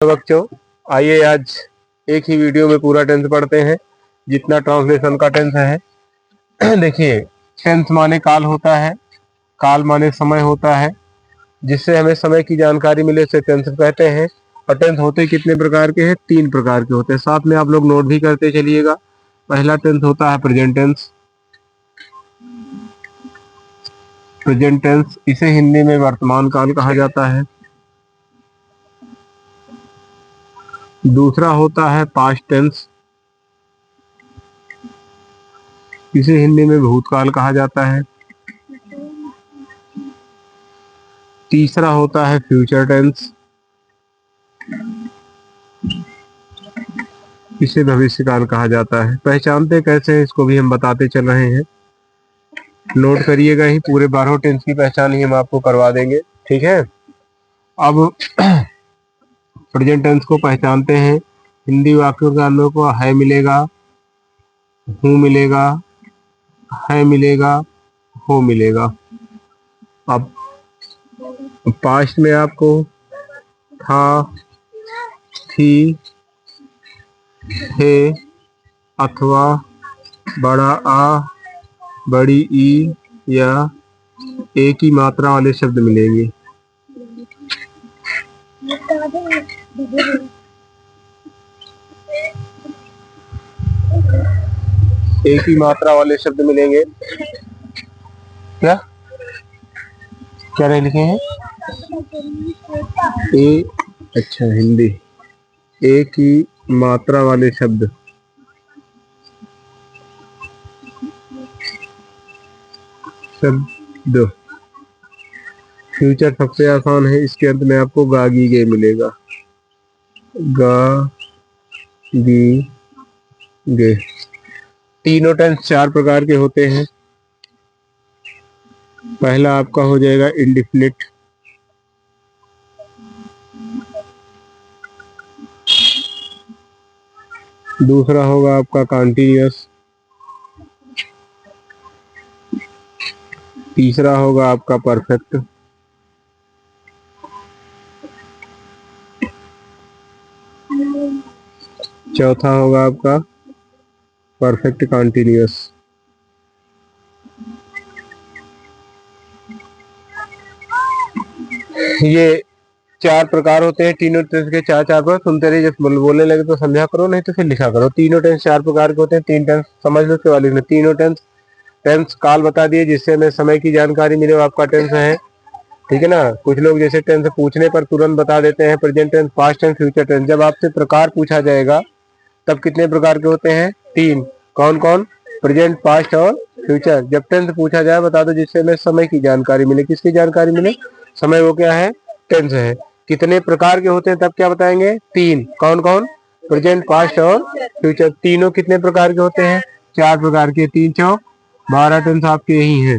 Hello बच्चों, आइए आज एक ही वीडियो में पूरा टेंस पढ़ते हैं जितना ट्रांसलेशन का टेंस है। देखिए, टेंस माने काल होता है, काल माने समय होता है। जिससे हमें समय की जानकारी मिले उसे टेंस कहते हैं। और टेंस होते कितने प्रकार के हैं? 3 प्रकार के होते हैं। साथ में आप लोग नोट भी करते चलिएगा। पहला टेंस होता है प्रेजेंट टेंस। प्रेजेंट टेंस इसे हिंदी में वर्तमान काल कहा जाता है। दूसरा होता है पास्ट टेंस, इसे हिंदी में भूतकाल कहा जाता है। तीसरा होता है फ्यूचर टेंस, इसे भविष्यकाल कहा जाता है। पहचानते कैसे हैं इसको भी हम बताते चल रहे हैं। नोट करिएगा, ही पूरे 12 टेंस की पहचान ही हम आपको करवा देंगे, ठीक है। अब प्रेजेंट टेंस को पहचानते हैं। हिंदी वाक्यों के अंदर को है मिलेगा, हूँ मिलेगा, है मिलेगा, हो मिलेगा। अब पास्ट में आपको था, थी, थे, अथवा, बड़ा आ, बड़ी ई या एक ही मात्रा वाले शब्द मिलेंगे। एक ही मात्रा वाले शब्द मिलेंगे। क्या क्या रहे लिखे हैं? अच्छा, हिंदी एक ही मात्रा वाले शब्द। शब्द फ्यूचर सबसे आसान है, इसके अंत में आपको गा गी गे मिलेगा। गा गी गे। तीनों टेंस 4 प्रकार के होते हैं। पहला आपका हो जाएगा इंडिफिनिट, दूसरा होगा आपका कॉन्टिन्यूअस, तीसरा होगा आपका परफेक्ट, चौथा होगा आपका परफेक्ट कॉन्टिन्यूअस। ये 4 प्रकार होते हैं। तीनों टेंस के 4 प्रकार। सुनते रहिए, जब बोलने लगे तो समझा करो, नहीं तो फिर लिखा करो। तीनों टेंस 4 प्रकार के होते हैं। 3 टेंस समझ लो उसके बाद लिखना। तीनों टेंस, टेंस काल बता दिए जिससे हमें समय की जानकारी मिले, वो आपका टेंस है, ठीक है ना। कुछ लोग जैसे टेंस पूछने पर तुरंत बता देते हैं, present tense, past tense, future tense. जब आपसे प्रकार पूछा जाएगा तब कितने प्रकार के होते हैं? 3। कौन कौन? प्रेजेंट, पास्ट और फ्यूचर। जब टेंस पूछा जाए बता दो जिससे हमें समय की जानकारी मिले। किसकी जानकारी मिले? समय। वो क्या है? टेंस है। कितने प्रकार के होते हैं तब क्या बताएंगे? 3। कौन कौन? प्रेजेंट, पास्ट और फ्यूचर। तीनों कितने प्रकार के होते हैं? 4 प्रकार के। 3 चौक 12 टेंस आपके यही है,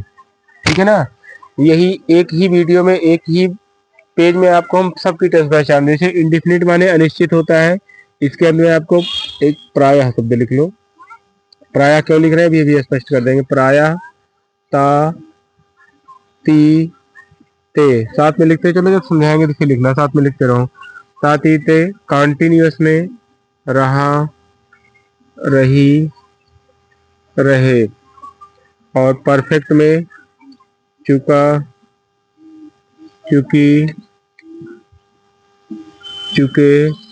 ठीक है ना। यही एक ही वीडियो में, एक ही पेज में आपको हम सबकी टेंस पहचान। जैसे इंडिफिनिट माने अनिश्चित होता है, इसके अंदर आपको एक प्रायः शब्द लिख लो। प्रायः क्यों लिख रहे हैं अभी स्पष्ट कर देंगे। प्रायः, ता, ती, ते साथ में लिखते चलो, जब समझाएंगे तो फिर लिखना, साथ में लिखते रहो। ता, ती, ते। कॉन्टिन्यूअस में रहा, रही, रहे। और परफेक्ट में चुका, चुकी, चुके,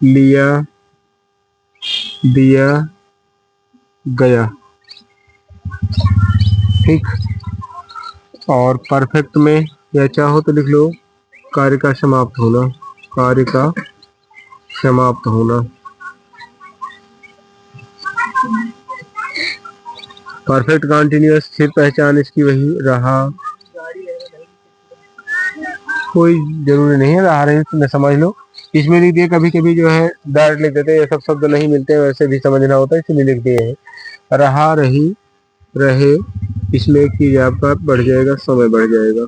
लिया, दिया, गया, ठीक। और परफेक्ट में या चाहो तो लिख लो कार्य का समाप्त होना, कार्य का समाप्त होना। परफेक्ट कॉन्टिन्यूअस, फिर पहचान इसकी वही रहा, कोई जरूरी नहीं है रहा रही में समझ लो। इसमें लिख दिए, कभी कभी जो है डायरेक्ट लिख देते हैं, ये सब शब्द नहीं मिलते, वैसे भी समझना होता है इसलिए लिख दिए हैं। रहा, रही, रहे, इसमें की आपका बढ़ जाएगा, समय बढ़ जाएगा।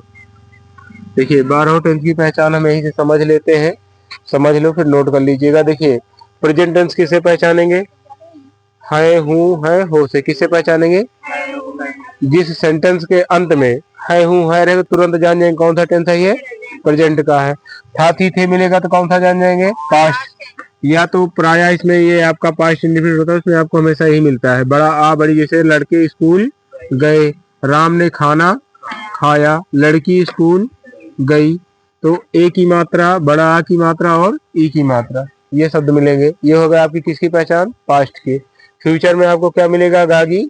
देखिए 12 टेंस की पहचान हम यहीं से समझ लेते हैं। समझ लो फिर नोट कर लीजिएगा। देखिए प्रेजेंट टेंस किसे पहचानेंगे? है, हूँ, है, हो से। किसे पहचानेंगे? जिस सेंटेंस के अंत में है, हूँ, है रहे तुरंत जान जाएंगे कौन सा टेंस है ये? प्रेजेंट का है। था थी थे मिलेगा तो कौन सा जान जाएंगे, पास्ट। या तो प्राय इसमें ये आपका पास्ट इंडिफिनिट होता है, उसमें आपको हमेशा यही मिलता है, बड़ा आ बड़ी, जैसे लड़के स्कूल गए, राम ने खाना खाया, लड़की स्कूल गई, तो ए की मात्रा, बड़ा आ की मात्रा और ई की मात्रा, ये शब्द मिलेंगे। ये हो गया आपकी किसकी पहचान, पास्ट की। फ्यूचर में आपको क्या मिलेगा, गागी।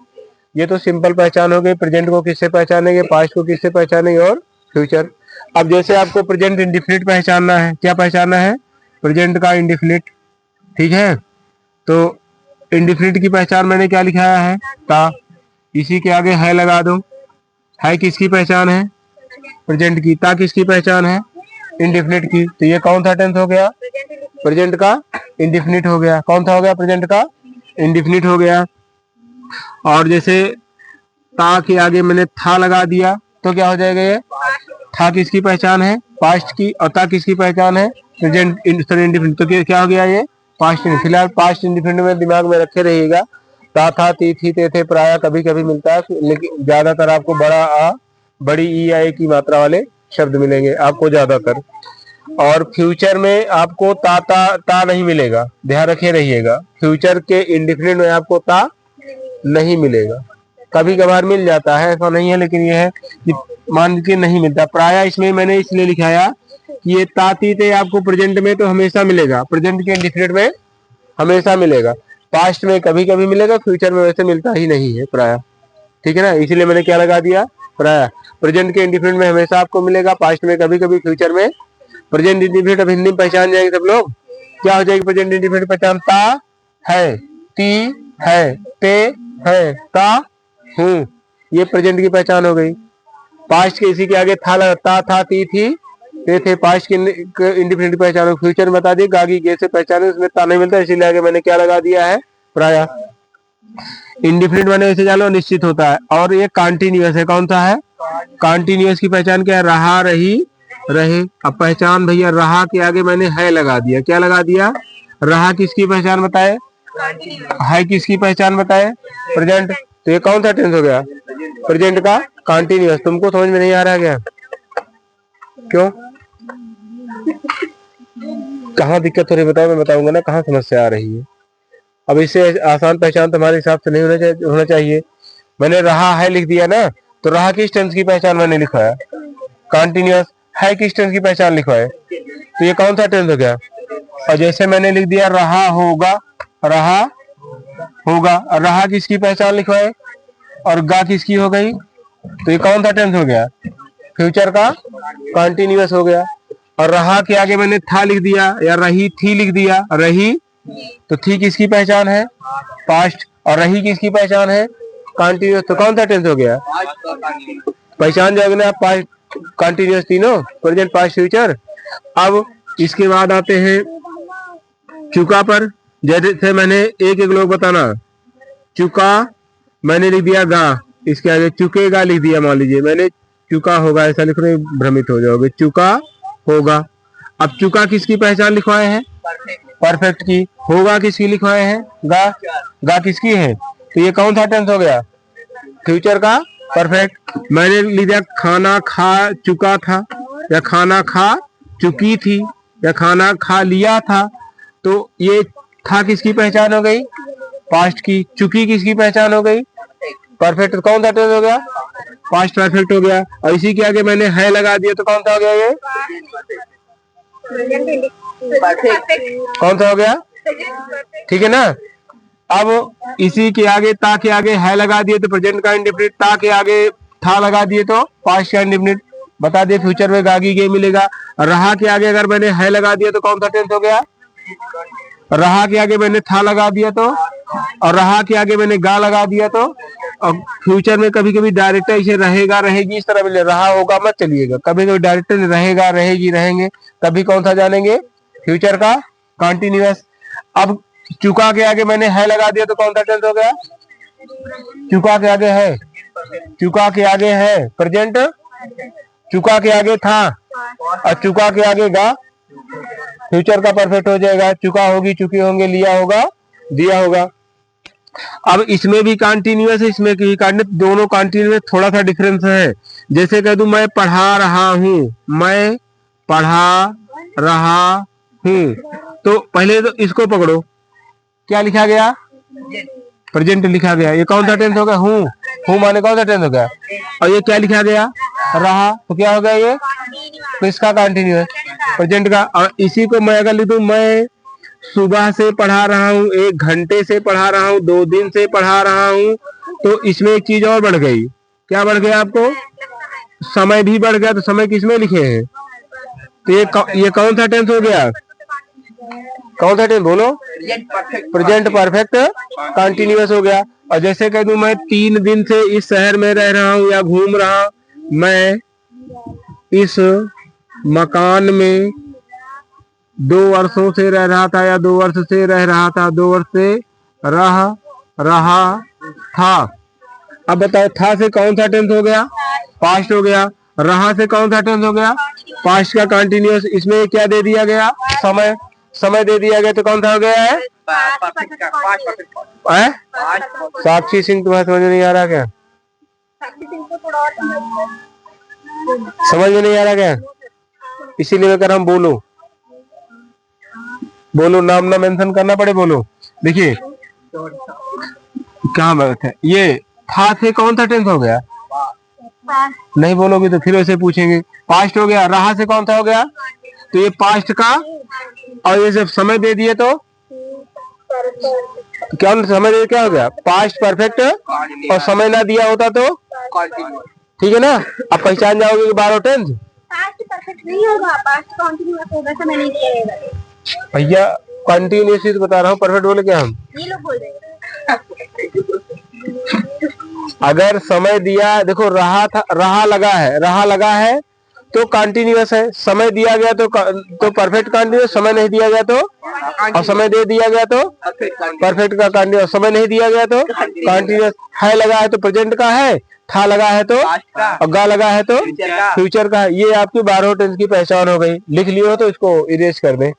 ये तो सिंपल पहचान हो गई, प्रेजेंट को किससे पहचानेंगे, पास्ट को किससे पहचानेंगे और फ्यूचर। अब जैसे आपको प्रेजेंट इंडिफिनिट पहचानना है, क्या पहचानना है, प्रेजेंट का इंडिफिनिट, ठीक है। तो इंडिफिनिट की पहचान मैंने क्या लिखाया है, ता, इसी के आगे है लगा दो। है किसकी पहचान है, प्रेजेंट की। ता किसकी पहचान है, इंडिफिनिट की। तो ये कौन सा टेंस हो गया, प्रेजेंट का इंडिफिनिट हो गया। कौन सा हो गया, प्रेजेंट का इंडिफिनिट हो गया। और जैसे ता के आगे मैंने था लगा दिया तो क्या हो जाएगा, ये था किसकी पहचान है, पास्ट की, और ता किसकी पहचान है, प्रेजेंट इंडिफिनिट। तो क्या हो गया, ये पास्ट। फिलहाल पास्ट इंडिफिनिट में दिमाग में रखे रहिएगा। ता था ती थी ते थे प्राय कभी कभी मिलता है, लेकिन ज्यादातर आपको बड़ा आ, बड़ी ई या ए की मात्रा वाले शब्द मिलेंगे आपको ज्यादातर। और फ्यूचर में आपको ता नहीं मिलेगा, ध्यान रखे रहिएगा। फ्यूचर के इंडिफिनिट में आपको ता नहीं मिलेगा, कभी कभार मिल जाता है, ऐसा नहीं है, लेकिन यह है कि मान के नहीं मिलता। प्राय इसमें मैंने इसलिए लिखाया कि ये ताती थे आपको प्रेजेंट में तो हमेशा मिलेगा, प्रेजेंट के इंडिफिनिट में हमेशा मिलेगा, पास्ट में कभी कभी मिलेगा, फ्यूचर में वैसे मिलता ही नहीं है प्राय, ठीक है ना। इसलिए मैंने क्या लगा दिया, प्राय। प्रेजेंट के इंडिफिनिट में हमेशा आपको मिलेगा, पास्ट में कभी कभी, फ्यूचर में। प्रेजेंट इंडिफिनिट अब हिंदी में पहचान जाएंगे सब लोग, क्या हो जाएगी प्रेजेंट इंडिफिनिट पहचान, ता है, ती है, ते है, ता हूँ, ये प्रेजेंट की पहचान हो गई। पास्ट के इसी के आगे था लगता, था ती थी ते थे, पास्ट के इंडिफिनिट पहचान हो। फ्यूचर में बता दिए गागी गे से पहचाने, उसमें ता नहीं मिलता, इसीलिए आगे मैंने क्या लगा दिया है, प्राय। इंडिफिनिट मैंने वैसे जानो निश्चित होता है, और ये कॉन्टिन्यूअस है, कौन सा है, कॉन्टिन्यूअस की पहचान क्या है, रहा रही रहे। अब पहचान भैया, रहा के आगे मैंने है लगा दिया, क्या लगा दिया, रहा किसकी पहचान बताए, है किसकी पहचान बताए, प्रेजेंट। तो ये कौन सा टेंस हो गया, प्रेजेंट का कॉन्टिन्यूअस। तुमको समझ में नहीं आ रहा क्या, क्यों, कहाँ दिक्कत हो रही बताओ, मैं बताऊंगा ना कहाँ समस्या आ रही है। अब इससे आसान पहचान तुम्हारे हिसाब से नहीं होना चाहिए। मैंने रहा है लिख दिया ना, तो रहा किस टेंस की पहचान मैंने लिखा है, कॉन्टिन्यूअस। है किस टेंस की पहचान लिखा है, तो ये कौन सा टेंस हो गया। और जैसे मैंने लिख दिया रहा होगा, रहा होगा, रहा किसकी पहचान लिखवाए, और गा किसकी हो गई, तो ये कौन सा टेंस हो गया, फ्यूचर का कॉन्टिन्यूअस हो गया। और रहा के आगे मैंने था लिख दिया, या रही थी लिख दिया, रही, तो थी किसकी पहचान है, पास्ट, और रही किसकी पहचान है, कॉन्टिन्यूअस। तो कौन सा टेंस हो गया, पहचान जाओगे ना आप, पास्ट कॉन्टिन्यूअस तीनों, प्रेजेंट पास्ट फ्यूचर। अब इसके बाद आते हैं चुका पर। जैसे मैंने एक एक लोग बताना, चुका मैंने लिख दिया गा, इसके आगे चुकेगा लिख दिया, मान लीजिए मैंने चुका होगा ऐसा लिख रहे, भ्रमित हो जाओगे, चुका होगा। अब चुका किसकी पहचान लिखवाए हैं, परफेक्ट की। होगा किसकी लिखवाए हैं, गा, गा किसकी है, तो ये कौन सा टेंस हो गया, फ्यूचर का परफेक्ट। मैंने लिख दिया खाना खा चुका था, या खाना खा चुकी थी, या खाना खा लिया था, तो ये था किसकी पहचान हो गई, पास्ट की। चुकी किसकी पहचान हो गई, परफेक्ट। कौन सा टेंस हो गया, पास्ट परफेक्ट हो गया। और इसी के आगे मैंने है लगा दिया, तो कौन सा हो गया, ये कौन सा हो गया, ठीक है ना। अब इसी के आगे ता के आगे है लगा दिए तो प्रेजेंट का इंडिफिनिट, ता के आगे था लगा दिए तो पास्ट का इंडिफिनिट। बता दिए फ्यूचर में गागी गे मिलेगा। रहा के आगे अगर मैंने है लगा दिया तो कौन सा टेंस हो गया, रहा के आगे मैंने था लगा दिया तो, और रहा के आगे मैंने गा लगा दिया तो। और फ्यूचर में कभी कभी डायरेक्ट इसे रहेगा रहेगी इस तरह मिले, रहा होगा मत चलिएगा, कभी कभी डायरेक्ट रहेगा रहेगी रहेंगे, कभी कौन सा जानेंगे, फ्यूचर का कॉन्टिन्यूअस। अब चुका के आगे मैंने है लगा दिया तो कौन सा टेंस हो गया, चुका के आगे है, चुका के आगे है प्रेजेंट, चुका के आगे था, और चुका के आगे गा, फ्यूचर का परफेक्ट हो जाएगा। चुका होगी, चुके होंगे, लिया होगा, दिया होगा। अब इसमें भी कॉन्टिन्यूअस है, इसमें भी कॉन्टिन्यूअस, दोनों कॉन्टिन्यूअस, थोड़ा सा डिफरेंस है। जैसे कह दूं मैं पढ़ा रहा हूं, मैं पढ़ा रहा हूँ। तो पहले तो इसको पकड़ो, क्या लिखा गया? प्रेजेंट लिखा गया। ये कौन सा टेंस हो गया? हूँ माने कौन सा टेंस हो गया? और ये क्या लिखा गया? रहा, तो क्या हो गया ये? तो इसका कंटिन्यूअस प्रेजेंट का। और इसी को मैं अगर लिख दूं, मैं सुबह से पढ़ा रहा हूँ, 1 घंटे से पढ़ा रहा हूँ, 2 दिन से पढ़ा रहा हूँ, तो इसमें एक चीज और बढ़ गई। क्या बढ़ गया आपको? समय भी बढ़ गया। तो समय किसमें लिखे हैं? तो ये कौन सा टेंस हो गया? कौन सा टेंस बोलो? प्रेजेंट परफेक्ट कंटिन्यूअस हो गया। और जैसे कह दूं, मैं 3 दिन से इस शहर में रह रहा हूँ या घूम रहा, मैं इस मकान में 2 वर्षों से रह रहा था या 2 वर्ष से रह रहा था, 2 वर्ष से रह रहा था। अब बताओ, था से कौन सा टेंस हो गया? पास्ट हो गया। रहा से कौन सा टेंस हो गया? पास्ट का कंटिन्यूअस। इसमें क्या दे दिया गया? समय। समय दे दिया गया तो कौन सा हो गया है? साक्षी सिंह, तुम्हें समझ में नहीं आ रहा क्या? समझ में नहीं आ रहा क्या? इसीलिए मैं कर रहा हूं, बोलो बोलो, नाम ना मेंशन करना पड़े, बोलो। देखिए क्या बात है, ये था से कौन सा टेंस हो गया? नहीं बोलोगे तो फिर ऐसे पूछेंगे। पास्ट हो गया। रहा से कौन सा हो गया? तो ये पास्ट का। और ये जब समय दे दिए तो क्या समय दे, क्या हो गया? Past perfect. और समय ना दिया होता तो ठीक है ना? अब पहचान जाओगे कि 12 टेंस। पास्ट परफेक्ट नहीं होगा, पास्ट कंटीन्यूअस होगा, समय नहीं दिया रहेगा। भैया कंटिन्यूअसली तो बता रहा हूँ, परफेक्ट बोले क्या हम? ये लोग बोल रहे हैं। अगर समय दिया, देखो रहा था, रहा लगा है तो कंटिन्यूअस है। समय दिया गया तो परफेक्ट कंटिन्यूअस। समय नहीं दिया गया तो, और समय दे दिया गया तो परफेक्ट का कंटिन्यूअस। समय नहीं दिया गया तो कंटिन्यूअस। है लगा है तो प्रेजेंट का है, था लगा है तो, और गा लगा है तो फ्यूचर का है। ये आपकी 12 टेंस की पहचान हो गई। लिख लियो तो इसको इरेज कर दे।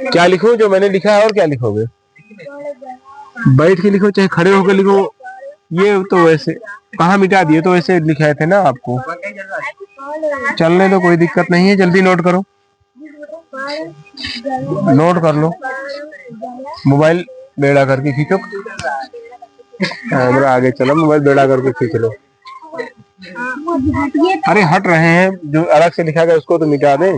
क्या लिखूं? जो मैंने लिखा है। और क्या लिखोगे? बैठ के लिखो चाहे खड़े होकर लिखो। ये तो वैसे कहाँ मिटा दिए, तो वैसे लिखाए थे ना आपको। चलने दो, कोई दिक्कत नहीं है। जल्दी नोट करो, नोट कर लो। मोबाइल बेड़ा करके खींचो, कैमरा आगे चलो, मोबाइल बेड़ा करके खींच लो। अरे हट रहे हैं, जो अलग से लिखा गया उसको तो मिटा दे।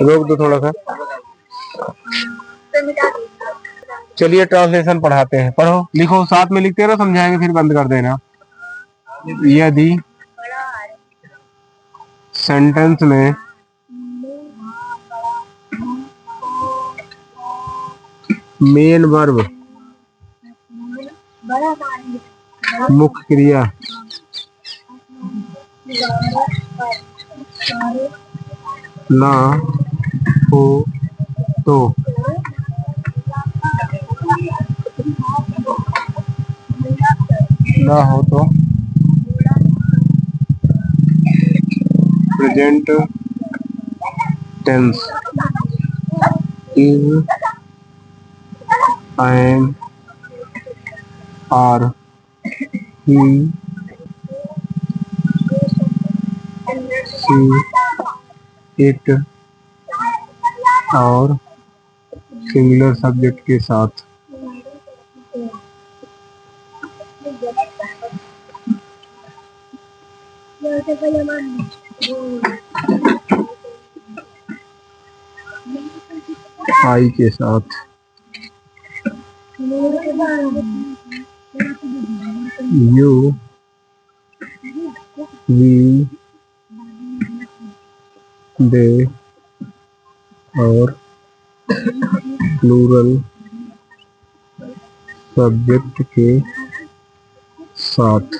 रोक दो थोड़ा सा। चलिए ट्रांसलेशन पढ़ाते हैं। पढ़ो, लिखो, साथ में लिखते रहो, समझाएंगे फिर बंद कर देना। यदि सेंटेंस में मेन वर्ब, मुख्य क्रिया ना हो तो present tense is am are he she it और सिंगुलर सब्जेक्ट के साथ। आई के साथ। यू वी दे और प्लूरल सब्जेक्ट के साथ।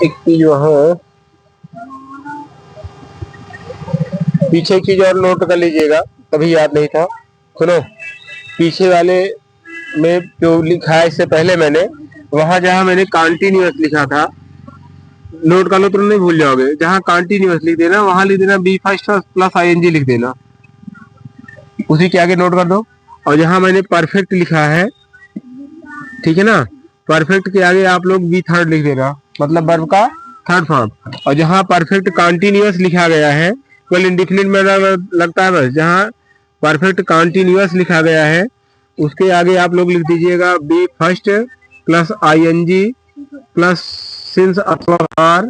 एक चीज वहां पीछे एक चीज और नोट कर लीजिएगा, कभी याद नहीं था। सुनो, पीछे वाले में जो लिखा है इससे पहले मैंने, वहां जहां मैंने कंटिन्यूअस लिखा था, नोट कर लो, तुम नहीं भूल जाओगे। जहां कंटिन्यूअस लिख देना वहां लिख देना बी फर्स्ट प्लस आईएनजी लिख देना। उसी के आगे नोट कर दो, और यहाँ मैंने परफेक्ट लिखा है, ठीक है ना। परफेक्ट के आगे आप लोग बी थर्ड लिख देना, मतलब वर्ब का थर्ड फॉर्म। और जहाँ परफेक्ट कंटिन्यूअस लिखा गया है, केवल इंडिफिनिट में लगता है बस, जहाँ परफेक्ट कंटिन्यूअस लिखा गया है उसके आगे आप लोग लिख दीजिएगा V first plus ING plus since अथवा आर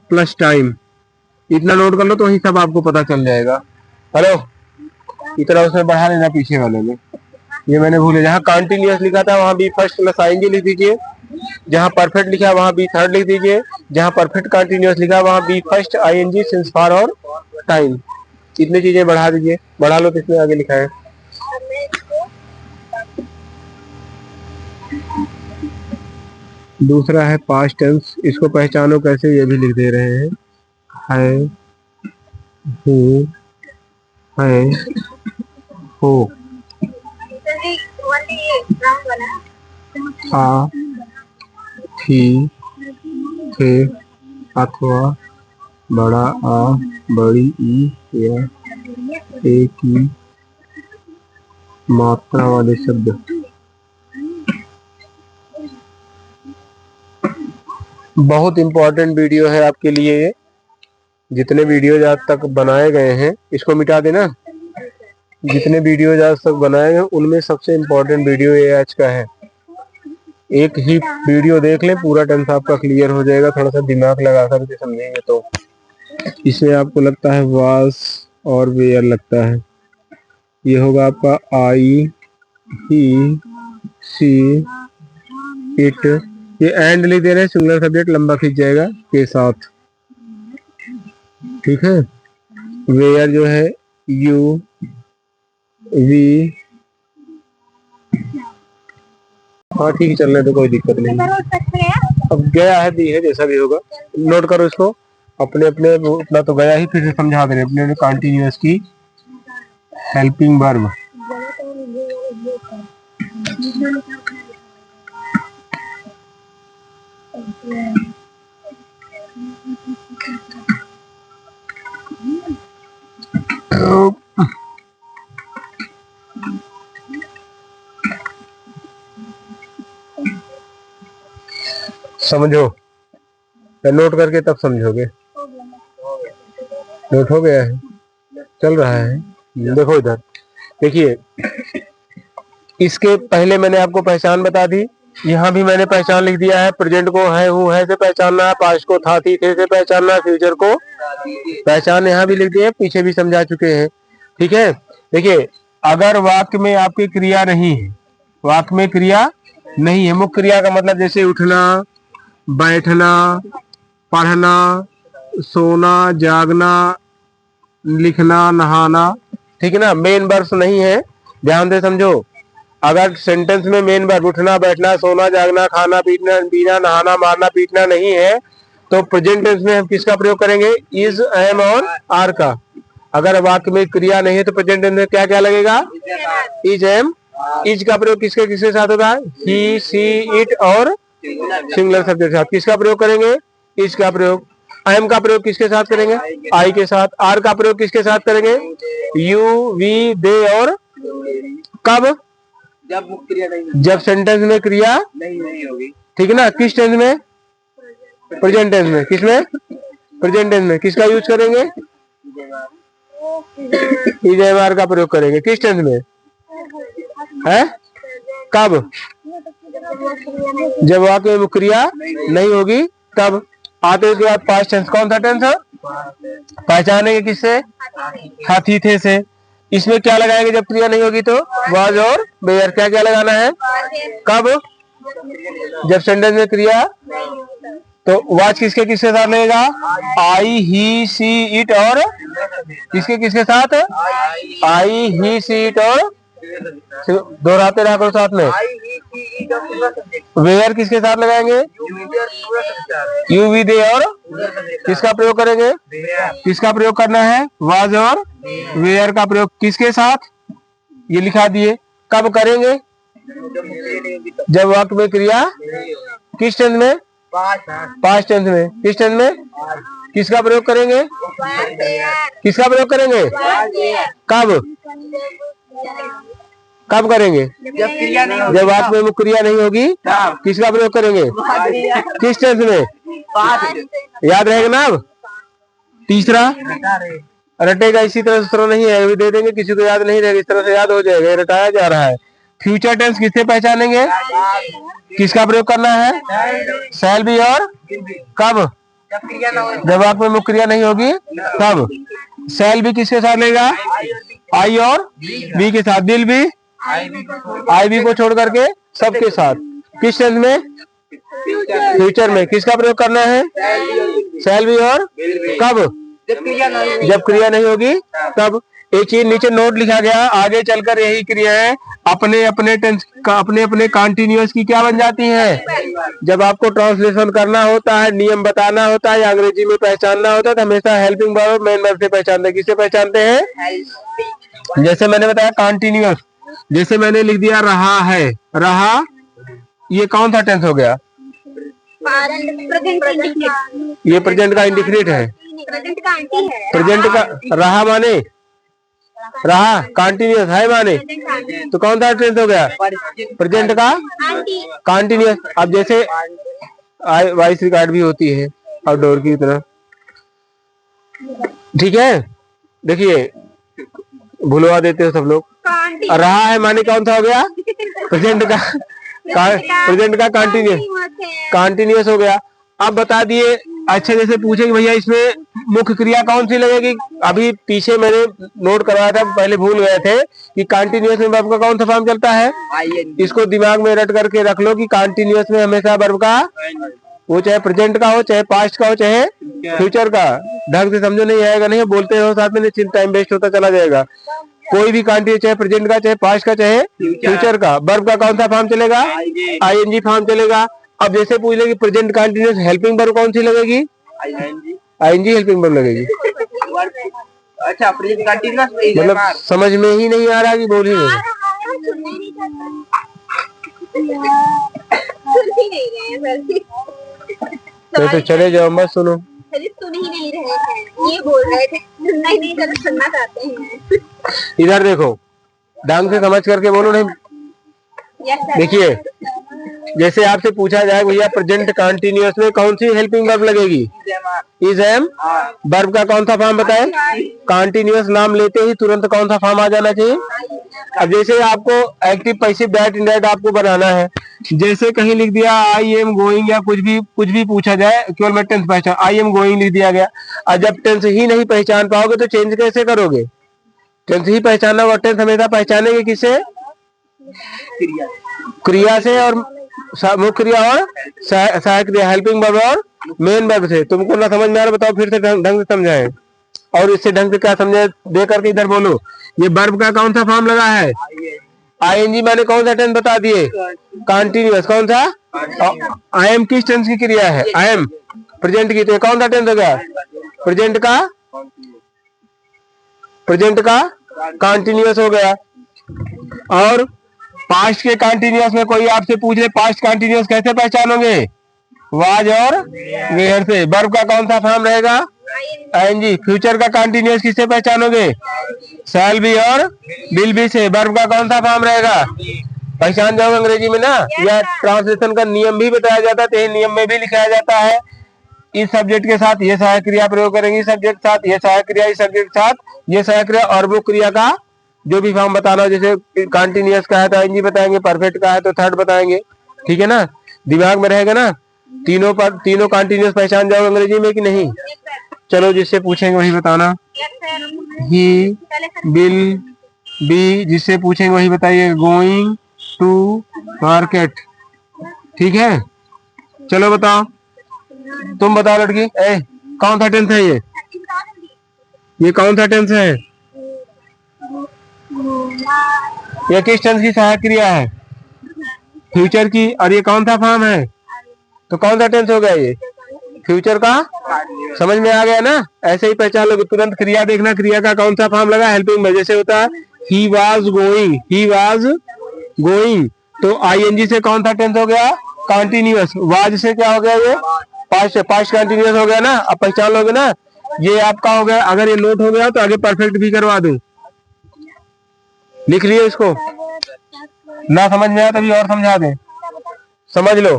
प्लस टाइम। इतना नोट कर लो तो वही सब आपको पता चल जाएगा। हेलो, इतना उसमें बढ़ा लेना पीछे वाले में, ये मैंने भूले। जहाँ कंटिन्यूअस लिखा था वहाँ बी फर्स्ट प्लस आईएनजी लिख दीजिए, जहाँ परफेक्ट लिखा है वहाँ बी थर्ड लिख दीजिए, जहाँ परफेक्ट कंटिन्यूअस लिखा है वहाँ V first ING since for और टाइम। इतनी चीजें बढ़ा दीजिए, बढ़ा लो तो इसमें आगे लिखा है। दूसरा है पास्ट टेंस, इसको पहचानो कैसे ये भी लिख दे रहे हैं। है, हूँ, है, हो, था, थी, थे, अथवा, बड़ा आ, बड़ी ई, या एक की मात्रा वाले शब्द। बहुत इंपॉर्टेंट वीडियो है आपके लिए ये। जितने वीडियोज आज तक बनाए गए हैं, इसको मिटा देना। जितने वीडियोज आज तक बनाए गए उनमें सबसे इम्पोर्टेंट वीडियो ये आज का है। एक ही वीडियो देख लें, पूरा टेंस आपका क्लियर हो जाएगा। थोड़ा सा दिमाग लगा कर के समझेंगे तो। इसमें आपको लगता है वास और वेयर लगता है, ये होगा आपका आई, ही, सी, इट। ये एंड लिख दे रहे हैं, सिंगुलर सब्जेक्ट लंबा खींच जाएगा के साथ, ठीक है। वेयर जो है यू, वी, हाँ ठीक है, चलने तो कोई दिक्कत नहीं। अब गया है दी है, जैसा भी होगा नोट करो इसको। अपने अपने उतना तो गया ही, फिर से समझा दे रहे अपने कंटिन्यूअस की हेल्पिंग वर्ब। समझो, नोट करके तब समझोगे। नोट हो गया है, चल रहा है। देखो इधर देखिए, इसके पहले मैंने आपको पहचान बता दी, यहाँ भी मैंने पहचान लिख दिया है। प्रेजेंट को है, हूँ, है से पहचानना है, पास्ट को था, थी, थे से पहचानना है, फ्यूचर को पहचान यहाँ भी लिख दिए, पीछे भी समझा चुके हैं, ठीक है। देखिए, अगर वाक्य में आपकी क्रिया नहीं है, वाक्य में क्रिया नहीं है, मुख्य क्रिया का मतलब जैसे उठना, बैठना, पढ़ना, सोना, जागना, लिखना, नहाना, ठीक है ना, मेन वर्ब्स नहीं है, ध्यान से समझो। अगर सेंटेंस में मेन वर्ब उठना, बैठना, सोना, जागना, खाना, पीना, नहाना, मारना, पीटना नहीं है, तो प्रेजेंट टेंस में हम किसका प्रयोग करेंगे? इज, एम और आर का। अगर वाक्य में क्रिया नहीं है तो प्रेजेंट टेंस में क्या क्या लगेगा? Is, M. इज का प्रयोग किसके किसके साथ होगा? ही, सी, इट और सिंगुलर सब्जेक्ट के साथ। किसका प्रयोग करेंगे? इज का प्रयोग। एम का प्रयोग किसके साथ करेंगे? आई के साथ। आर का प्रयोग किसके साथ करेंगे? यू, वी, दे और कब? जब सेंटेंस में क्रिया नहीं होगी, ठीक है ना। किस टेंस में? प्रेजेंट टेंस में। किसमें? प्रेजेंट टेंस में। किसका यूज करेंगे? इज, एम, आर का प्रयोग करेंगे। किस टेंस में है? कब? जब वाक्य में क्रिया नहीं होगी तब। आते के बाद पास्ट टेंस, कौन सा टेंस है? पहचानेंगे किससे? हाथी थे से। इसमें क्या लगाएंगे जब क्रिया नहीं होगी? तो वाज और वेयर। क्या क्या लगाना है? कब? जब सेंटेंस में क्रिया, तो वाज किसके किसके साथ लगेगा? आई, ही, सी, इट और किसके किसके साथ? आई, ही, सी, इट और दोहराते रहा करो साथ में। वेयर किसके साथ लगाएंगे? यू, वी, दे और किसका प्रयोग करेंगे? किसका प्रयोग करना है? वाज और वेयर का प्रयोग किसके साथ? ये लिखा दिए। कब करेंगे? जब वाक्य में क्रिया किस टेंस में? पास्ट टेंस में। किस टेंस में? किसका प्रयोग करेंगे? किसका प्रयोग करेंगे? कब? कब करेंगे? जब क्रिया नहीं जब वाक्य में मुख्य क्रिया नहीं होगी किसका प्रयोग करेंगे? किस टेंस में? याद रहेगा ना? अब तीसरा रटेगा, इसी तरह से नहीं है, अभी दे देंगे, किसी को याद नहीं रहेगा, इस तरह से याद हो जाएगा, रटाया जा रहा है। फ्यूचर टेंस किससे पहचानेंगे? किसका प्रयोग करना है? शैल बी और कब? जब वाक्य में मुख्य क्रिया नहीं होगी तब। शैल बी किसके साथ लेगा? आई और बी के साथ। विल बी आई बी को छोड़ करके सबके साथ। किस टेंस में? फ्यूचर में। किसका प्रयोग करना है? शैल बी और कब? जब क्रिया नहीं होगी तब। एक चीज नीचे नोट लिखा गया, आगे चलकर यही क्रियाएं अपने अपने टेंस का अपने अपने कॉन्टिन्यूअस की क्या बन जाती हैं। जब आपको ट्रांसलेशन करना होता है, नियम बताना होता है या अंग्रेजी में पहचानना होता है तो हमेशा हेल्पिंग वर्ब और मेन वर्ब से पहचानते हैं। किससे पहचानते हैं? जैसे मैंने बताया कॉन्टिन्यूअस, जैसे मैंने लिख दिया रहा है, रहा, ये कौन सा टेंस हो गया? ये प्रेजेंट का इंडिकेट है। प्रेजेंट का रहा माने रहा, कंटिन्यूअस है माने, तो कौन सा टेंस हो गया? प्रेजेंट का कंटिन्यूअस। अब जैसे वॉइस रिकॉर्ड भी होती है आउटडोर की तरह, ठीक है? देखिए भुलवा देते हो सब लोग। रहा है माने कौन सा हो गया? प्रेजेंट का कंटिन्यूअस हो गया। अब बता दिए, अच्छे जैसे पूछेंगे भैया इसमें मुख्य क्रिया कौन सी लगेगी? अभी पीछे मैंने नोट करवाया था, पहले भूल गए थे कि कंटिन्यूअस में वर्ब का कौन सा फॉर्म चलता है। इसको दिमाग में रट करके रख लो कि कंटिन्यूअस में हमेशा वर्ब का, वो चाहे प्रेजेंट का हो, चाहे पास्ट का हो, चाहे फ्यूचर का। ढंग से समझो, नहीं आएगा नहीं, बोलते रहो साथ में, टाइम वेस्ट होता चला जाएगा। कोई भी कंटिन्यूअस, चाहे प्रेजेंट का, चाहे पास्ट का, चाहे फ्यूचर का, वर्ब का कौन सा फॉर्म चलेगा? आईएनजी फॉर्म चलेगा। अब जैसे पूछ ले कि प्रेजेंट कंटिन्यूअस हेल्पिंग वर्ब कौन सी लगेगी? आईएनजी हेल्पिंग वर्ब लगेगी। अच्छा, प्रेजेंट कंटिन्यूअस मतलब समझ में ही नहीं आ रहा कि बोल ही नहीं। तो चले जाओ, मत सुनो। सुन ही नहीं रहे हैं, ये बोल रहे थे सुनना ही नहीं, जरा सुनना चाहते हैं। इधर देखो, ढंग से समझ करके बोलो। नहीं देखिए, जैसे आपसे पूछा जाए भैया प्रेजेंट कंटिन्यूअस में कौन सी हेल्पिंग वर्ब लगेगी? Is am. वर्ब का कौन सा फॉर्म बताए? कंटिन्यूअस नाम लेते ही तुरंत कौन सा फॉर्म आ जाना चाहिए? अब जैसे आपको एक्टिव पैसिव दैट इनडायरेक्ट आपको बनाना है, जैसे कहीं लिख दिया आई एम गोइंग या कुछ भी पूछा जाए, केवल मैं टेंस पहचान, आई एम गोइंग लिख दिया गया। और जब टेंस ही नहीं पहचान पाओगे तो चेंज कैसे करोगे? टेंस ही पहचानना, और टेंस हमेशा पहचानेंगे किससे? क्रिया से, और मुख्य क्रिया और सहायक क्रिया, हेल्पिंग वर्ब और मेन वर्ब से। तुमको ना समझ में आ रहा, बताओ फिर से ढंग से समझाएं, और इससे ढंग से क्या समझे दे करके इधर बोलो। ये वर्ब का कौन सा फॉर्म लगा है? आईएनजी माने कौन सा टेंस बता दिए? कंटिन्यूअस। कौन सा? आई एम किस टेंस की क्रिया है? आई एम प्रेजेंट की, तो कौन सा टेंस हो गया? प्रेजेंट का कंटिन्यूअस हो गया। और पास्ट के कंटिन्यूअस में कोई आपसे पूछ ले पास्ट कंटिन्यूअस कैसे पहचानोगे? वाज और वेयर से। वर्ब का कौन सा फॉर्म रहेगा? आईएनजी। फ्यूचर का कंटिन्यूअस किससे पहचानोगे? शैल बी और विल बी से। वर्ब का कौन सा फॉर्म रहेगा? पहचान जाओगे अंग्रेजी में ना, या ट्रांसलेशन का नियम भी बताया जाता है, तो नियम में भी लिखाया जाता है इस सब्जेक्ट के साथ ये सहायक क्रिया प्रयोग करेंगे, इस सब्जेक्ट के साथ ये सहायक क्रिया, इस सब्जेक्ट के साथ ये सहायक क्रिया, और वो क्रिया का जो भी फॉर्म बताना हो, जैसे कंटिन्यूअस का है तो आईएनजी बताएंगे, परफेक्ट का है तो थर्ड बताएंगे, ठीक है ना? दिमाग में रहेगा ना? तीनों कंटिन्यूअस पहचान जाओगे अंग्रेजी में कि नहीं? चलो जिससे पूछेंगे वही बताना। ही विल बी, जिससे पूछेंगे वही बताइए। गोइंग टू मार्केट, ठीक है? चलो बताओ, तुम बताओ लड़की, कौन सा टेंस है ये कौन सा टेंस है? ये किस टेंस की सहायक क्रिया है? फ्यूचर की। और ये कौन सा फॉर्म है? तो कौन सा टेंस हो गया ये? फ्यूचर का। समझ में आ गया ना? ऐसे ही पहचान लोगे तुरंत। क्रिया देखना, क्रिया का कौन सा फॉर्म लगा हेल्पिंग में। जैसे होता है ही वाज गोइंग, तो आईएनजी से कौन सा टेंस हो गया? कंटिन्यूअस। वाज से क्या हो गया? ये पास्ट कंटिन्यूअस हो गया ना? अब पहचान लोगे ना? ये आपका हो गया। अगर ये नोट हो गया तो आगे परफेक्ट भी करवा दूं। लिख लिए इसको। ना समझ में आया तभी और समझा दें, समझ लो।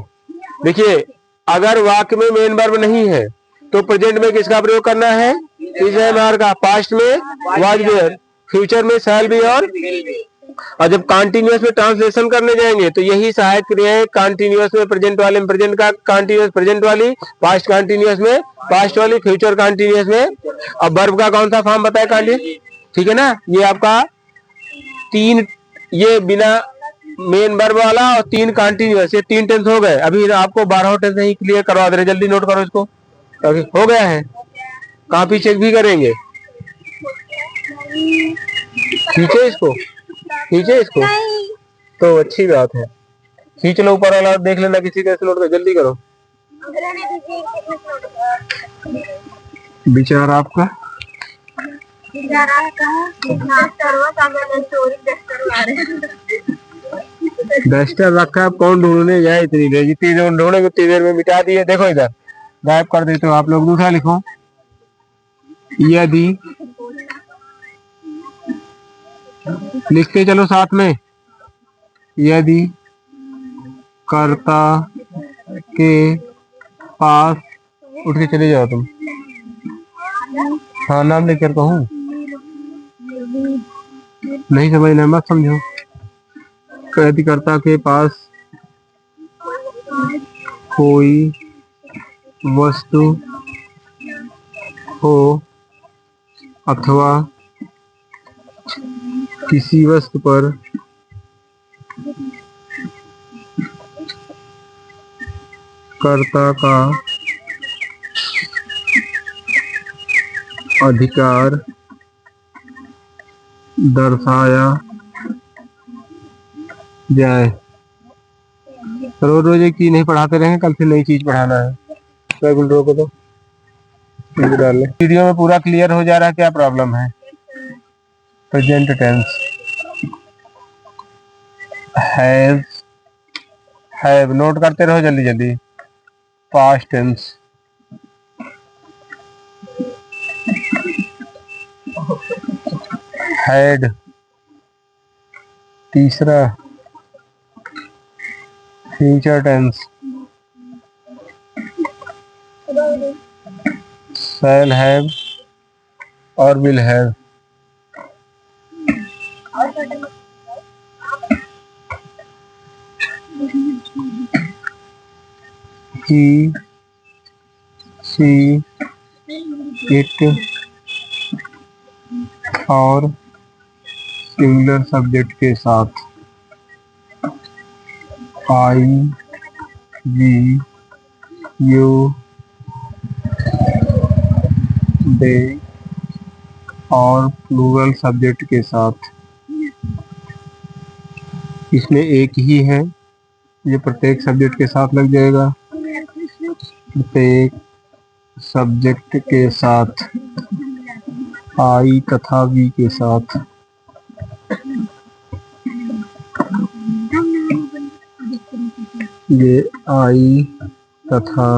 देखिए, अगर वाक्य में मेन वर्ब नहीं है तो प्रेजेंट में किसका प्रयोग करना है? इज एम आर का। पास्ट में वाज वेयर, फ्यूचर में शैल बी, और जब कॉन्टिन्यूअस में ट्रांसलेशन करने जाएंगे तो यही सहायक क्रियाएं, कॉन्टिन्यूअस में प्रेजेंट वाले में प्रेजेंट का कॉन्टिन्यूअस प्रेजेंट वाली, पास्ट कॉन्टिन्यूअस में पास्ट वाली, फ्यूचर कॉन्टिन्यूअस में। अब वर्ब का कौन सा फॉर्म बताए कालिए, ठीक है ना। ये आपका 3, ये बिना मेन वर्ब वाला और 3 कॉन्टिन्यूअस, ये 3 टेंस हो गए। अभी आपको 12 टेंस नहीं क्लियर करवा दे रहे, जल्दी नोट करो इसको, हो गया है। कॉपी चेक भी करेंगे, खींचे इसको, खींचे इसको, तो अच्छी बात है। खींच लो ऊपर वाला, देख लेना किसी कैसे नोट कर, जल्दी करो। विचार आपका, डस्टर रखा है, कौन ढूंढने जाए इतनी देर, जितनी देर ढूंढेंगे उतनी देर में मिटा दिए। देखो इधर गायब कर देते हो आप लोग। दूसरा लिखो, यदि, लिखते चलो साथ में, यदि कर्ता के पास, उठ के चले जाओ तुम, हाँ नाम लेकर कहूँ, नहीं समझना मत समझो। यदि कर्ता के पास कोई वस्तु हो अथवा किसी वस्तु पर कर्ता का अधिकार दर्शाया जाए। रोज रोज एक चीज नहीं पढ़ाते रहेंगे, कल से नई चीज पढ़ाना है। रोको तो डाल ले। वीडियो में पूरा क्लियर हो जा रहा है, क्या प्रॉब्लम है? Present tense, have, have note करते रहो जल्दी जल्दी। पास्ट टेंस, हैड, तीसरा फ्यूचर टेंस, शैल हैव और will have. He, she, it और सिंगुलर सब्जेक्ट के साथ आई, वी, यू, दे और प्लूरल सब्जेक्ट के साथ। इसमें एक ही है, ये प्रत्येक सब्जेक्ट के साथ लग जाएगा, प्रत्येक सब्जेक्ट के साथ, आई तथा वी के साथ। ये आई तथा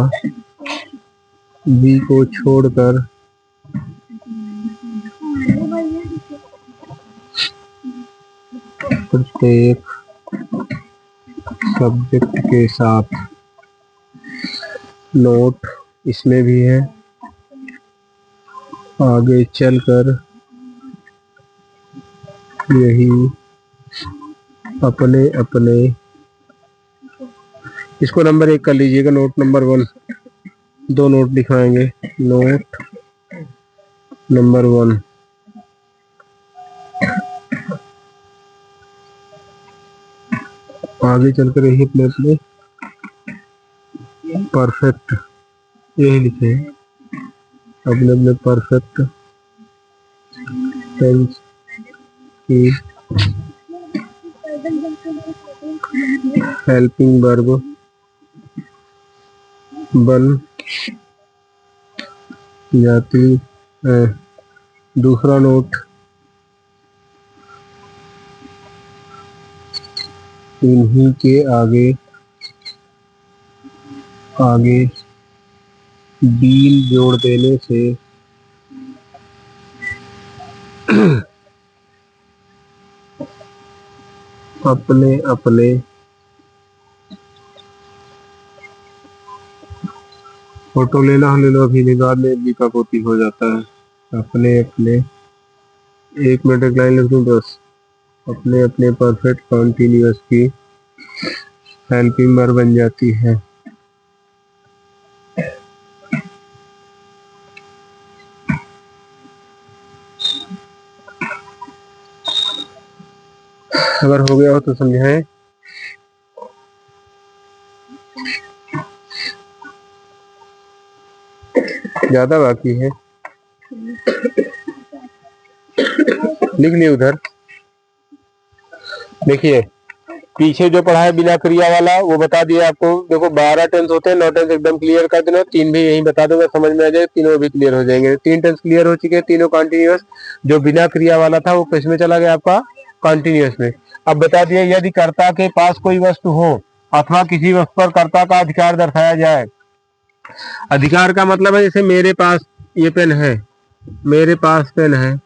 वी को छोड़कर प्रत्येक सब्जेक्ट के साथ। नोट इसमें भी है, आगे चलकर यही अपने अपने, इसको नंबर 1 कर लीजिएगा, नोट नंबर 1, 2 नोट लिखवाएंगे। नोट नंबर 1, आगे चलकर यही अपने अपने परफेक्ट, यही लिखे अपने अपने परफेक्ट टेंस की हेल्पिंग वर्ब बन जाती है। दूसरा नोट, इन्हीं के आगे आगे बीन जोड़ देने से अपने अपने फोटो ले लो अभी नहीं, बाद में लिपापोती हो जाता है। अपने अपने, 1 मिनट एक लाइन लिख दूं बस। अपने अपने परफेक्ट कॉन्टिन्यूअस की हेल्पिंग वर्ब बन जाती है। अगर हो गया हो तो समझाएं। ज्यादा बाकी है, लिख लिए उधर। देखिए पीछे जो पढ़ा है बिना क्रिया वाला वो बता दिया आपको। देखो 12 टेंस होते हैं, 9 टेंस एकदम क्लियर कर देना। 3 भी यही बता दूंगा, समझ में आ जाए, तीनों भी क्लियर हो जाएंगे। 3 टेंस क्लियर हो चुके हैं, तीनों कॉन्टिन्यूअस। जो बिना क्रिया वाला था वो किस में चला गया आपका, कॉन्टिन्यूअस में। अब बता दिया यदि कर्ता के पास कोई वस्तु हो अथवा किसी वस्तु पर कर्ता का अधिकार दर्शाया जाए। अधिकार का मतलब है जैसे मेरे पास ये पेन है, मेरे पास पेन है,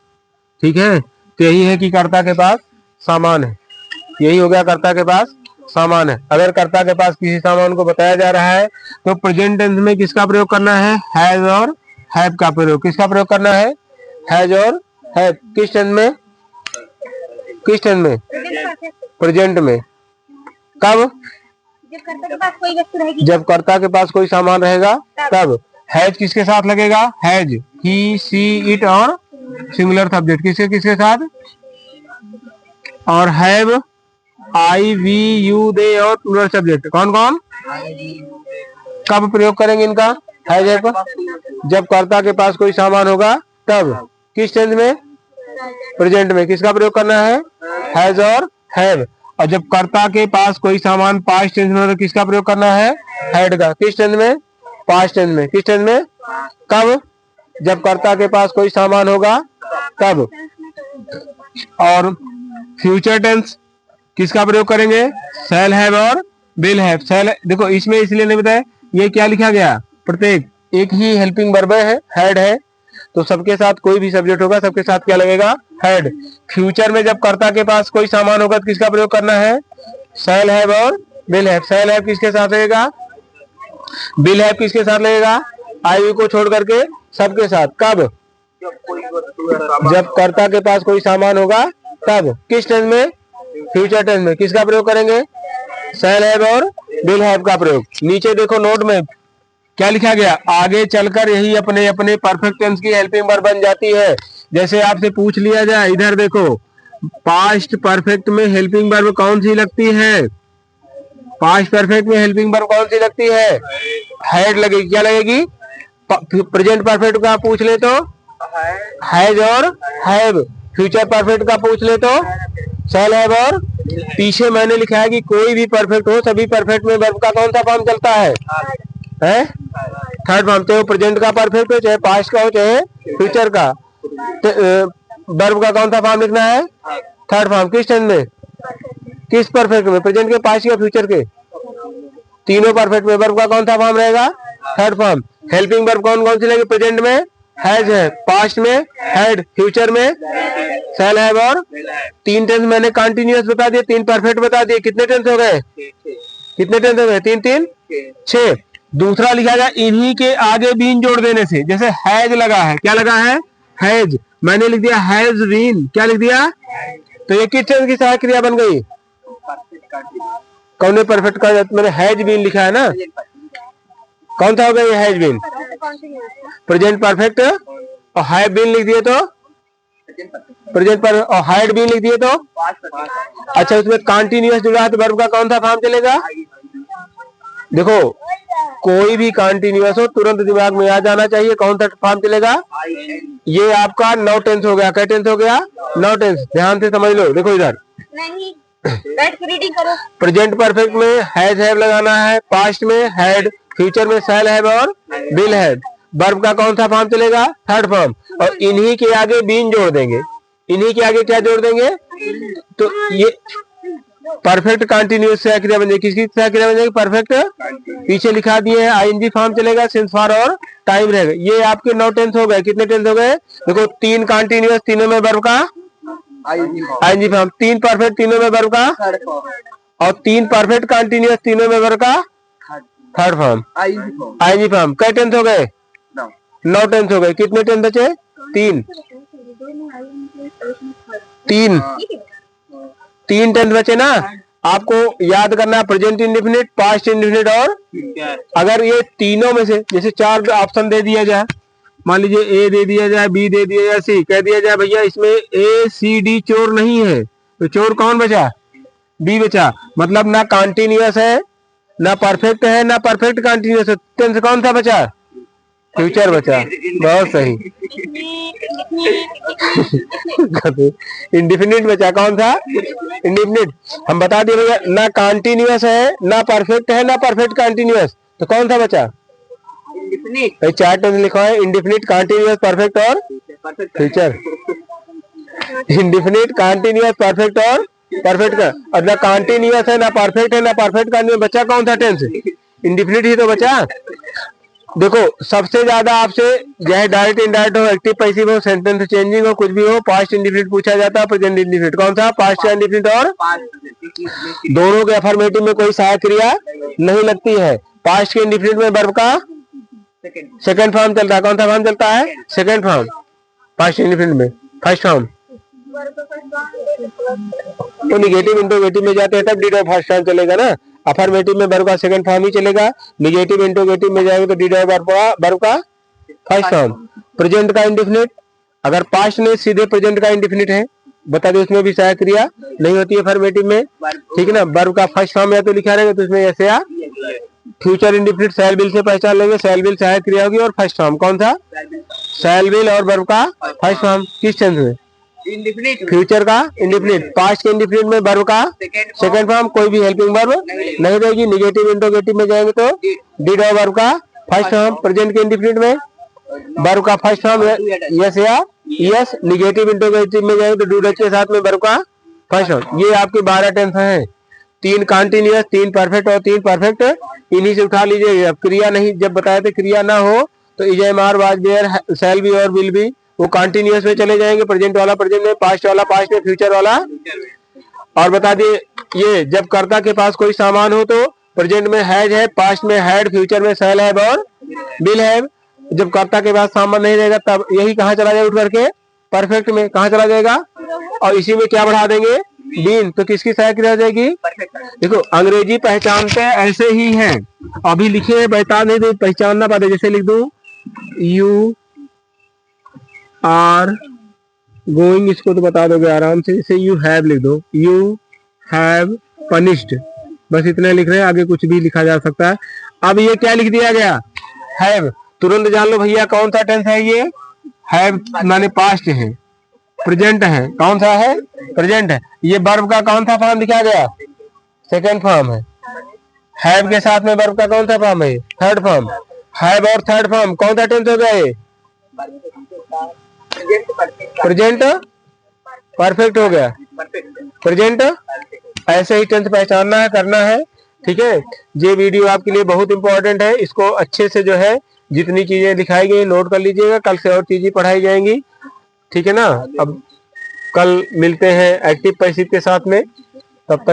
ठीक है, तो यही है कि कर्ता के पास सामान है। यही हो गया कर्ता के पास सामान है। अगर कर्ता के पास किसी सामान को बताया जा रहा है तो प्रेजेंट टेंस में किसका प्रयोग करना है, हैज और हैव का प्रयोग। किसका प्रयोग करना है, हैज और हैव। किस टेंस में, किस टेंस में, प्रेजेंट में। कब, जब कर्ता के पास कोई वस्तु रहेगी, जब कर्ता के पास कोई सामान रहेगा तब। हैज किसके साथ लगेगा, हैज ही सी इट और सिंगुलर सब्जेक्ट किसके किसके साथ, और have I we you they और प्लूरल सब्जेक्ट कौन कौन। कब प्रयोग करेंगे इनका, हैज हैव का, जब कर्ता के पास कोई सामान होगा तब। किस टेंस में, प्रेजेंट में। किसका प्रयोग करना है, हैज और हैव। और जब कर्ता के पास कोई सामान पास्ट टेंस में तो किसका प्रयोग करना है, हैड का। किस टेंस में, पास्ट टेंस में। किस टेंस में, कब, जब कर्ता के पास कोई सामान होगा तब। और फ्यूचर टेंस किसका प्रयोग करेंगे, शैल हैव और विल हैव। शैल देखो इसमें इसलिए नहीं बताया, ये क्या लिखा गया, प्रत्येक एक ही हेल्पिंग वर्ब है, हैड है, तो सबके साथ कोई भी सब्जेक्ट होगा सबके साथ क्या लगेगा, हैड। फ्यूचर में जब कर्ता के पास कोई सामान होगा तो किसका प्रयोग करना है, शैल हैव और विल हैव। शैल हैव किसके साथ लगेगा, विल हैव किसके साथ लगेगा, आई को छोड़ करके सबके साथ। कब, जब कर्ता के पास कोई सामान होगा तब। किस टेंस में, फ्यूचर टेंस में। किसका प्रयोग करेंगे, शैल हैव और विल हैव का प्रयोग। नीचे देखो नोट में क्या लिखा गया, आगे चलकर यही अपने अपने परफेक्ट टेंस की हेल्पिंग वर्ब बन जाती है। जैसे आपसे पूछ लिया जाए, इधर देखो पास्ट परफेक्ट में हेल्पिंग वर्ब कौन सी लगती है, पास्ट परफेक्ट में हेल्पिंग वर्ब कौन सी लगती है, हैड लगेगी। क्या लगेगी, प्रेजेंट परफेक्ट का पूछ ले तो हैज और हैव, फ्यूचर परफेक्ट का पूछ ले तो शैल हैव और। पीछे मैंने लिखा है कि कोई भी परफेक्ट हो सभी परफेक्ट में वर्ब का कौन सा फॉर्म चलता है, थर्ड फॉर्म। चाहे प्रेजेंट का परफेक्ट हो, चाहे पास्ट का हो, चाहे फ्यूचर का, वर्ब का कौन सा फॉर्म लिखना है, थर्ड फॉर्म। किस टेंस में, किस परफेक्ट में, प्रेजेंट के, पास्ट के, फ्यूचर के, तीनों परफेक्ट में वर्ब का कौन सा फॉर्म रहेगा, थर्ड फॉर्म। हेल्पिंग वर्ब कौन कौन सी लगेगी, प्रेजेंट में हैज है, पास्ट में हैड, फ्यूचर में शैल हैव और। 3 टेंस मैंने कंटिन्यूअस बता दिए, 3 परफेक्ट बता दिए। कितने टेंस हो गए, कितने टेंस हो गए, 3 3 6। दूसरा लिखा गया इन्हीं के आगे बीन जोड़ देने से। जैसे हैज लगा है, क्या लगा है, हैज, मैंने लिख दिया हैज बीन, क्या लिख दिया, तो ये किस टेंस की सहायक क्रिया बन गई, कौन परफेक्ट का, मैंने हैज बीन लिखा है ना, कौन सा हो गया ये हैज बीन, प्रेजेंट परफेक्ट। और हैव बीन लिख दिए तो प्रेजेंट पर, और हैड बीन लिख दिए तो। अच्छा उसमें कंटिन्यूअस जुड़ा है तो वर्ब का कौन सा फॉर्म चलेगा, देखो कोई भी कंटिन्यूअस हो तुरंत दिमाग में आ जाना चाहिए कौन सा फॉर्म चलेगा। ये आपका 9 टेंस हो गया, क्या टेंस हो गया, 9 टेंस। ध्यान से समझ लो, देखो इधर नहीं बैठ के रीडिंग करो। प्रेजेंट परफेक्ट में हैज हैव लगाना है, पास्ट में हैड, फ्यूचर में शैल हैव और विल हैव। वर्ब का कौन सा फॉर्म चलेगा, थर्ड फॉर्म। और इन्हीं के आगे बीन जोड़ देंगे, इन्हीं के आगे क्या जोड़ देंगे, तो ये परफेक्ट कंटिन्यूअस से क्रिया बन जाएगी। किसकी क्रिया बन जाएगी, परफेक्ट। पीछे लिखा दिए है आईएनजी फॉर्म चलेगा, सिंस फॉर और टाइम रहेगा। ये आपके 9 टेंस हो गए। कितने टेंस हो गए, देखो 3 कंटिन्यूअस, तीनों में वर्ब का आईएनजी फॉर्म। 3 परफेक्ट तीनों में वर्ब का, और 3 परफेक्ट कंटिन्यूअस तीनों में वर्ब का थर्ड फॉर्म आईएनजी फॉर्म। कई टेंस हो गए? 9 टेंस हो गए। कितने टेंस बचे? 3 टेंस बचे ना। आपको याद करना प्रेजेंट इंडेफिनिट, पास्ट इंडेफिनिट और अगर ये तीनों में से जैसे 4 ऑप्शन दे दिया जाए, मान लीजिए ए दे दिया जाए, बी दे दिया जाए, सी कह दिया जाए भैया इसमें ए सी डी चोर नहीं है, तो चोर कौन बचा? बी बचा। मतलब ना कॉन्टिन्यूअस है, ना परफेक्ट है, ना परफेक्ट कॉन्टिन्यूअस है। टेंस कौन सा बचा? फ्यूचर बचा। बहुत सही। इंडिफिनिट बचा। कौन सा? इंडिफिनिट। हम बता दिए भैया ना कॉन्टिन्यूअस है, ना परफेक्ट है, ना परफेक्ट कॉन्टिन्यूअस, तो कौन सा बचा? इंडिफिनिट। 4 टेंस लिखा है, इंडिफिनिट, कॉन्टिन्यूअस, परफेक्ट और फ्यूचर। इंडिफिनिट, कॉन्टिन्यूअस, परफेक्ट और परफेक्ट का, और ना कॉन्टिन्यूअस है, ना परफेक्ट है, ना परफेक्ट कॉन्टिन्यूअस, बचा कौन सा टेंस? इंडिफिनिट ही तो बचा। देखो सबसे ज्यादा आपसे चाहे डायरेक्ट इनडायरेक्ट हो, एक्टिव पैसिव हो, सेंटेंस चेंजिंग हो, कुछ भी हो, पास्ट इंडेफिनिट पूछा जाता है, प्रेजेंट इंडेफिनिट। कौन सा? Past indefinite. और दोनों के अफर्मेटिव में कोई सहायक क्रिया नहीं लगती है। पास्ट के इंडेफिनिट में वर्ब का सेकंड फॉर्म चलता है। कौन सा फॉर्म चलता है? Second form. पास्ट इंडेफिनिट में फर्स्ट फॉर्म। तो निगेटिव इंटरोगेटिव में जाते हैं तब डीड ऑफ फर्स्ट फॉर्म चलेगा ना। अफर्मेटिव में वर्ब का सेकंड फॉर्म ही चलेगा। निगेटिव इंटरोगेटिव में जाएंगे तो डीड ऑफ वर्ब का फर्स्ट फॉर्म। प्रेजेंट का इंडेफिनिट, अगर पास्ट में सीधे प्रेजेंट का इंडेफिनिट है, बता दो उसमें भी सहायक क्रिया नहीं होती है अफर्मेटिव में, ठीक है ना। वर्ब का फर्स्ट फॉर्म या तो लिखा रहेगा तो उसमें ऐसे या future indefinite shell will say पहचान लेंगे। शैल विल सहायक क्रिया होगी और फर्स्ट फॉर्म कौन सा? शैल विल और वर्ब का फर्स्ट फॉर्म। किस टेंस में? फ्यूचर का इंडेफिनिट। पास्ट के इंडेफिनिट में वर्ब का सेकंड फॉर्म, कोई भी हेल्पिंग वर्ब नहीं रहेगी। निगेटिव इंटरोगेटिव में जाएंगे तो डीड ऑफ वर्ब का फर्स्ट फॉर्म। प्रेजेंट के इंडेफिनिट में वर्ब का फर्स्ट फॉर्म यस या यस। निगेटिव इंटरोगेटिव में जाएंगे तो डू डच के साथ में वर्ब का फर्स्ट फॉर्म। ये आपके 12 टेंस हैं। 3 कॉन्टिन्यूअस, 3 परफेक्ट और 3 परफेक्ट। इन्हीं से उठा लीजिए। अब क्रिया नहीं, जब बताए थे क्रिया ना हो तो is am are was there, shall be और विल बी, वो कॉन्टिन्यूअस में चले जाएंगे। प्रेजेंट वाला प्रेजेंट में, पास्ट वाला पास्ट में, फ्यूचर वाला। और बता दिए ये जब कर्ता के पास कोई सामान हो तो प्रेजेंट में हैज है, पास्ट में हैड, फ्यूचर में शैल हैव और विल हैव। जब कर्ता के पास सामान नहीं रहेगा तब यही कहाँ चला जाएगा? उठ करके परफेक्ट में कहाँ चला जाएगा? और इसी में क्या बढ़ा देंगे? बीन। तो किसकी सहायक रह जाएगी? देखो अंग्रेजी पहचानते ऐसे ही हैं, अभी लिखे बता नहीं तो पहचानना पाते। जैसे लिख दू यू आर गोइंग, इसको तो बता दोगे आराम से। जैसे यू हैव लिख दो, यू हैव पनिश्ड, बस इतने लिख रहे हैं, आगे कुछ भी लिखा जा सकता है। अब ये क्या लिख दिया गया? हैव। तुरंत जान लो भैया कौन सा टेंस है ये? हैव माने पास्ट है, प्रेजेंट है। कौन सा है? प्रेजेंट है। ये वर्ब का कौन सा फॉर्म दिखाया गया? सेकंड फॉर्म है। हैव के साथ में वर्ब का कौन सा फॉर्म है? Third form. हैव और थर्ड फॉर्म कौन सा टेंस हो गया? प्रेजेंट परफेक्ट हो गया। प्रेजेंट ऐसे ही टेंस पहचानना है, करना है, ठीक है। ये वीडियो आपके लिए बहुत इंपॉर्टेंट है। इसको अच्छे से जो है जितनी चीजें दिखाई गई नोट कर लीजिएगा। कल से और चीजें पढ़ाई जाएंगी, ठीक है ना। अब कल मिलते हैं एक्टिव पैसिव के साथ में, तब तक